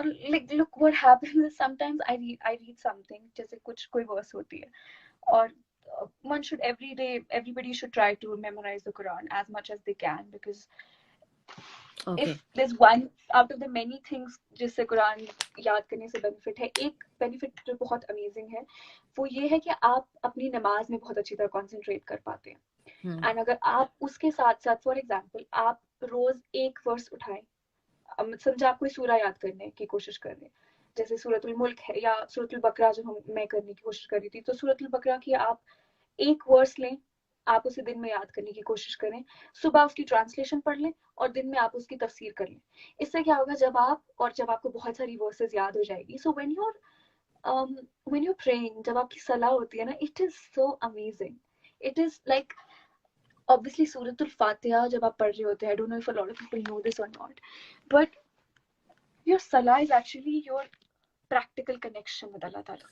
और like look what happens is sometimes I read something, जैसे कुछ कोई verse होती है और one should everybody should try to memorize the Quran as much as they can, because Okay. if there's one out of the many things जिससे कुरान याद करने से बेनिफिट है, एक बेनिफिट जो बहुत अमेजिंग है वो ये है कि आप अपनी नमाज में बहुत अच्छी तरह कॉन्सेंट्रेट कर पाते हैं। एंड अगर आप उसके साथ साथ फॉर एग्जांपल आप रोज एक वर्स उठाएं, समझे आप कोई सूरा याद करने की कोशिश कर रहे हैं, जैसे सूरतुल मुल्क है या सूरतुल बकरा जो मैं करने की कोशिश कर रही थी, तो सूरतुल बकरा की आप एक वर्स लें, आप उसे दिन में याद करने की कोशिश करें, सुबह उसकी ट्रांसलेशन पढ़ लें और दिन में आप उसकी तफसीर कर लें। इससे क्या होगा, जब आपको बहुत सारी वर्सेस याद हो जाएगी, सो व्हेन यू प्रेइंग, जब आपकी सलाह होती है ना, it is so amazing, it is like obviously Suratul Fatiha जब आप पढ़ रहे होते हैं, I don't know if a lot of people know this or not, but your salah is actually your practical connection with Allah Ta'ala.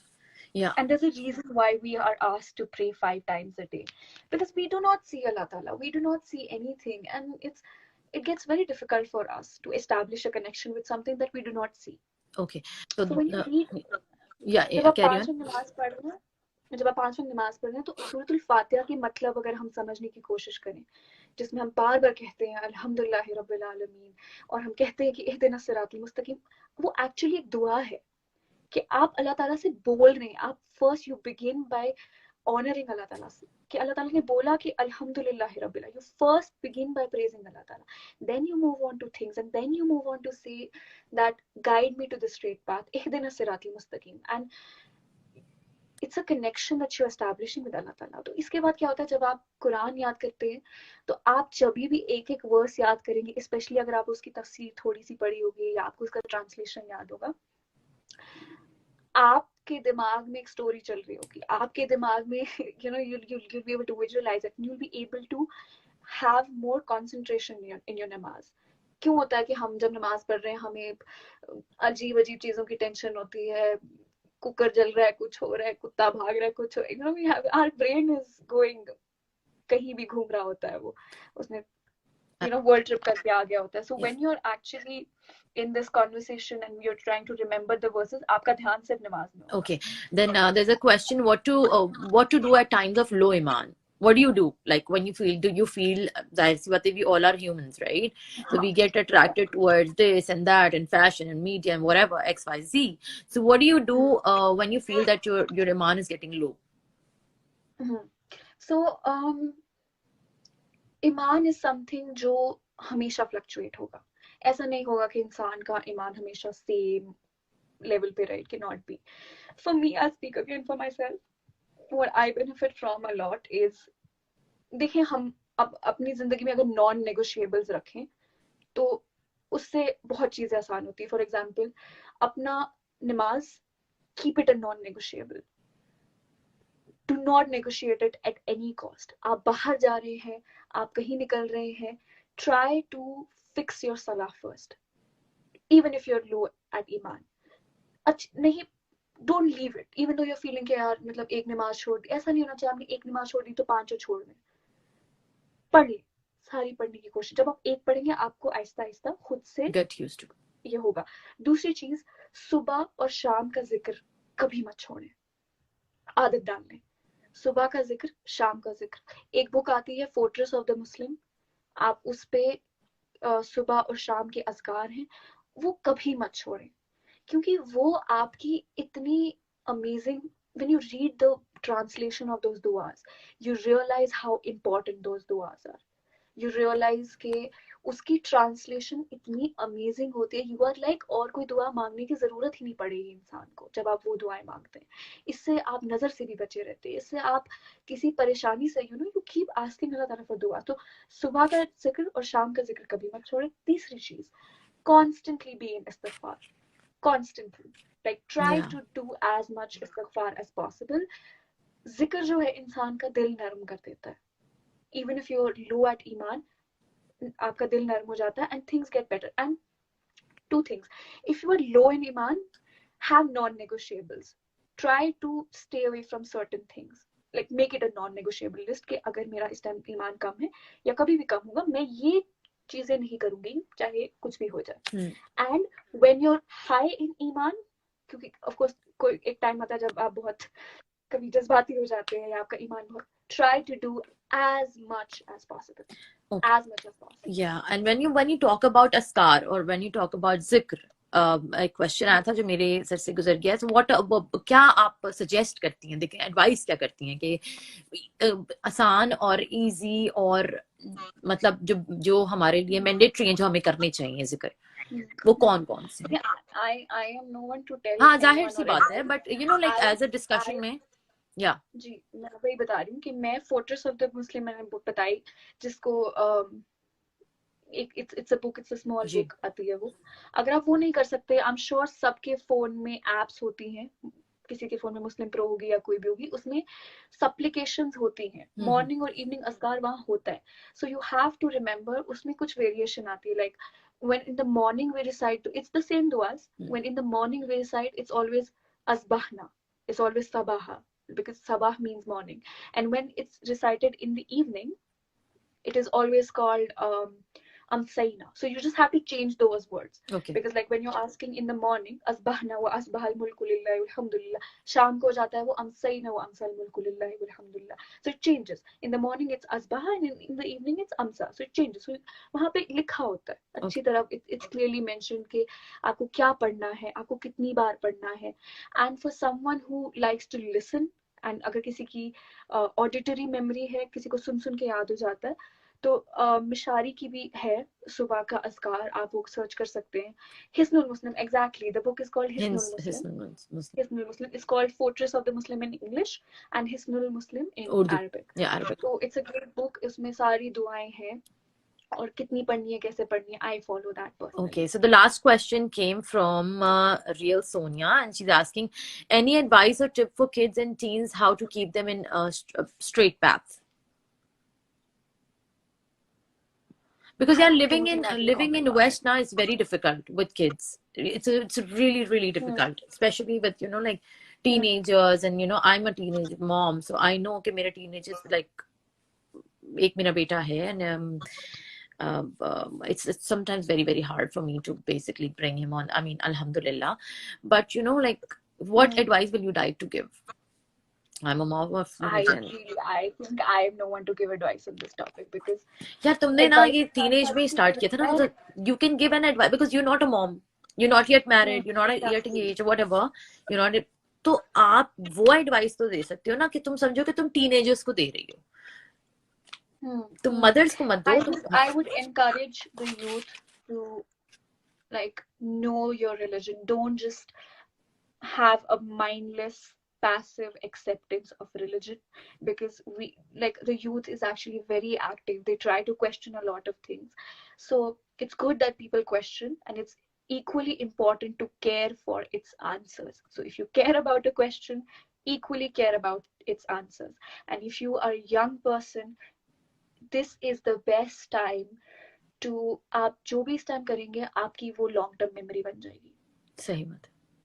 Yeah. And there's a reason why we are asked to pray 5 times a day, because we do not see Allah Ta'ala, we do not see anything, and it gets very difficult for us to establish a connection with something that we do not see. Okay. So when you read, yeah, carry on. जब आप 5 वक्त नमाज पढ़ रहे हैं तो सूरतुल फातिहा के मतलब अगर हम समझने की कोशिश करें, जिसमें हम बार बार कहते हैं अल्हम्दुलिल्लाहि रब्बिल आलमीन और हम कहते हैं कि इहदिनस सिरातल मुस्तकीम, वो एक्चुअली एक दुआ है कि आप अल्लाह ताला से बोल रहे हैं। आप first you begin by honouring Allah ताला से, कि अल्लाह ताला ने बोला कि अल्हम्दुलिल्लाहि रब्बिल आलमीन, you first begin by praising Allah ताला, then you move on to things and then you move on to say that guide me to the straight path, इहदिनस सिरातल मुस्तकीम, and it's a connection that you're establishing with Allah Ta'ala. तो इसके बाद क्या होता है, जब आप कुरान याद करते हैं तो आप जब भी एक एक वर्स याद करेंगे, स्पेशली अगर आप उसकी तफसीर थोड़ी सी पढ़ी होगी या आपको उसका ट्रांसलेशन याद होगा, आपके दिमाग में एक स्टोरी चल रही होगी, आपके दिमाग में you'll be able to visualize it, you'll be able to have more concentration in your नमाज। क्यों होता है कि हम जब नमाज पढ़ रहे हैं हमें अजीब अजीब चीजों की टेंशन होती है, कुकर जल रहा है, कुछ हो रहा है, कुत्ता भाग रहा है, कुछ our brain is going, कहीं भी घूम रहा होता है, वो उसने world trip करके आ गया होता है। So when you're actually in this conversation and you're trying to remember the verses, आपका ध्यान सिर्फ नमाज में होगा। Okay, then there's a question: what to do at times of low iman? What do you do? Like when you feel, do you feel that we all are humans, right? So we get attracted towards this and that and fashion and media and whatever, X, Y, Z. So what do you do when you feel that your iman is getting low? So Iman is something जो हमेशा fluctuate होगा। ऐसा नहीं होगा कि इंसान का ईमान हमेशा सेम लेवल पे रहे, कि not be. For me, I'll speak again for myself. What I benefit from a lot is, देखिए हम अब अपनी जिंदगी में अगर नॉन नेगोशिएबल्स रखें तो उससे बहुत चीजें आसान होती है। फॉर एग्जाम्पल, अपना नमाज, keep it a non negotiable, do not negotiate it at any cost. आप बाहर जा रहे हैं, आप कहीं निकल रहे हैं, ट्राई टू फिक्स योर सलाह first, even if you are low at ईमान। नहीं, don't leave it even though you are feeling कि यार मतलब एक नमाज छोड़ दी, ऐसा नहीं होना चाहिए आपने एक नमाज छोड़ दी तो 5 छोड़ दें। पढ़ ले, सारी पढ़ने की कोशिश। जब आप एक पढ़ेंगे आपको आहिस्ता आहिस्ता खुद से Get used to ये होगा। दूसरी चीज, सुबह और शाम का जिक्र कभी मत छोड़ें, आदत डाल लें। सुबह का जिक्र, शाम का जिक्र। एक बुक आती है फोर्ट्रेस ऑफ द मुस्लिम, आप उस पे सुबह और शाम के अज़कार हैं, वो कभी मत छोड़ें, क्योंकि वो आपकी इतनी amazing, when you read the translation of those duas, you realize how important those duas are. You realize कि उसकी ट्रांसलेशन इतनी अमेजिंग होती है, यू आर लाइक और कोई दुआ मांगने की जरूरत ही नहीं पड़ेगी इंसान को जब आप वो दुआएं मांगते हैं। इससे आप नजर से भी बचे रहते हैं, इससे आप किसी परेशानी से यू कीप आस्किंग अल्लाह ताला फॉर दुआ। तो सुबह का जिक्र और शाम का जिक्र कभी मत छोड़े। तीसरी चीज, कॉन्स्टेंटली बी इन इस्तिगफार, constantly, like try to do as much इस्तिगफार एज पॉसिबल। जिक्र जो है इंसान का दिल नरम कर देता है। Even if you are low at ईमान, आपका दिल नरम हो जाता है and things get better. And 2 things, if you are low in iman, have non-negotiables. Try to stay away from certain things, like make it a non-negotiable list कि अगर मेरा इस टाइम ईमान कम है या कभी भी कम होगा, मैं ये चीजें नहीं करूंगी चाहे कुछ भी हो जाए. Hmm. And when you are high in ईमान, क्योंकि ऑफ कोर्स कोई एक टाइम आता है जब आप बहुत कभी जज्बाती हो जाते हैं या आपका ईमान बहुत, try to do as much as possible. Okay. As much as possible. Yeah, and when you talk about askar or when you talk about zikr, एक क्वेश्चन आया था जो मेरे सर से गुजर गया. So what क्या आप सजेस्ट करती हैं, देखिए एडवाइस क्या करती हैं कि आसान और इजी और मतलब जो हमारे लिए मैंडेटरी हैं, जो हमें करने चाहिए जिक्र, वो कौन कौन से हैं? I am no one to tell हाँ, जाहिर anyone सी or बात है, anything. But you know like as a discussion में. या जी, मैं वही बता रही हूँ कि मैं फोर्ट्रेस ऑफ द मुस्लिम मैंने बुक बताई, जिसको it's a book, it's a small जी. बुक आती है वो. अगर आप वो नहीं कर सकते, आई एम श्योर सबके फोन में एप्स होती हैं, किसी के फोन में मुस्लिम प्रो होगी या कोई भी होगी, उसमें सप्लिकेशंस होती हैं, मॉर्निंग और इवनिंग अज़कार वहाँ होता है. So you have to remember, उसमें कुछ वेरिएशन आती है, like when in the morning we recite, it's the same duas. When in the morning we recite, it's always asbahna, it's always sabaha, because sabah means morning. And when it's recited in the evening, it is always called amsayna. So you just have to change those words. Okay. Because like when you're asking in the morning, asbahna wa asbahal mulku lillahi walhamdulillah. Sham ko jata hai wo amsayna wa amsal mulku lillahi walhamdulillah. So it changes. In the morning it's asbaha and in the evening it's amsa. So it changes. So वहाँ पे लिखा होता है अच्छी तरह, it's clearly mentioned कि आपको क्या पढ़ना है, आपको कितनी बार पढ़ना है. And for someone who likes to listen, and अगर किसी की ऑडिटरी मेमोरी है, किसी को सुन सुन के याद हो जाता है, तो मिशारी की भी है सुबह का अज़कार, आप वो सर्च कर सकते हैं. Hisnul Muslim, exactly, the book is called Hisnul Muslim. Hisnul Muslim is called fortress of the Muslim in English and Hisnul Muslim in Arabic. तो इट्स अ ग्रेट बुक, इसमें सारी दुआएं हैं और कितनी पढ़नी है, कैसे पढ़नी है. I follow that personally. Okay, so the last question came from real Sonia, and she's asking, any advice or tip for kids and teens how to keep them in a straight path? Because yeah, living in West now is very difficult with kids. It's really difficult, especially with like teenagers, and I'm a teenage mom, so I know कि मेरे teenagers like एक मेरा बेटा है, and it's sometimes very hard for me to basically bring him on. I mean, alhamdulillah, but like what advice will you like to give? I'm a mom of I think I am no one to give advice on this topic, because यार तुमने ना ये teenage में start किया था ना, तो you can give an advice because you're not a mom, you're not yet married, you're not yet engaged, whatever, you're not. तो आप वो advice तो दे सकते हो ना कि तुम समझो कि तुम teenagers को दे रही हो, तुम mothers को मत दो. I would encourage the youth to like know your religion. Don't just have a mindless passive acceptance of religion, because we, like, the youth is actually very active. They try to question a lot of things. So it's good that people question, and it's equally important to care for its answers. So if you care about a question, equally care about its answers. And if you are a young person, this is the best time to, आप जो भी इस time करेंगे आपकी वो long term memory बन जाएगी. सही बात है.